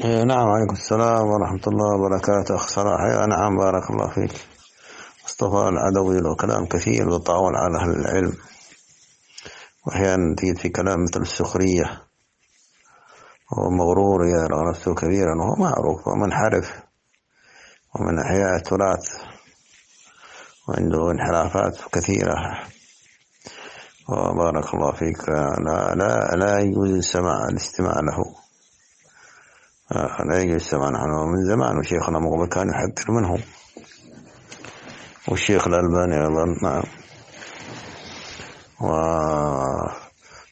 نعم، عليكم السلام ورحمة الله وبركاته. أخ صلاح، نعم، بارك الله فيك. مصطفى العدوي له كلام كثير يتطاول على أهل العلم، وأحيانا تجد في كلام مثل السخرية. هو مغرور يرى نفسه كبيرا وهو معروف ومنحرف ومن أحياء التراث، وعنده انحرافات كثيرة. وبارك الله فيك. لا يجوز الاستماع له. لا يجوز الاستماع نحن من زمان، وشيخنا مقبل كان يحذر منه، والشيخ الألباني أيضا. نعم.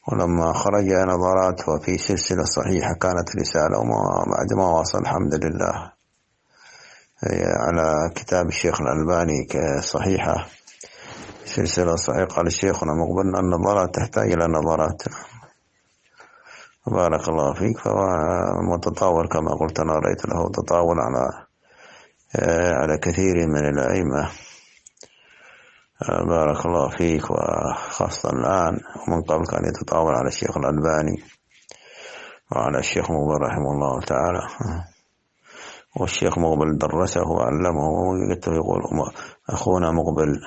ولما خرج نظرات وفي سلسلة صحيحة كانت رسالة، وما بعد ما وصل الحمد لله هي على كتاب الشيخ الألباني صحيحة، سلسلة صحيحة. قال الشيخنا مقبل النظرات تحتاج إلى نظرات. بارك الله فيك. فهو متطاول كما قلت، أنا رأيت له تطاول على كثير من الأئمة. بارك الله فيك. وخاصة الآن، ومن قبل كان يتطاول على الشيخ الألباني وعلى الشيخ مقبل رحمه الله تعالى. والشيخ مقبل درسه وعلمه، ويقول أخونا مقبل.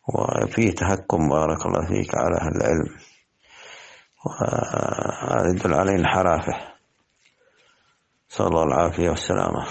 وفيه تهكم بارك الله فيك على أهل العلم، وهذا يدل عليه انحرافه. صلى الله العافية والسلامة.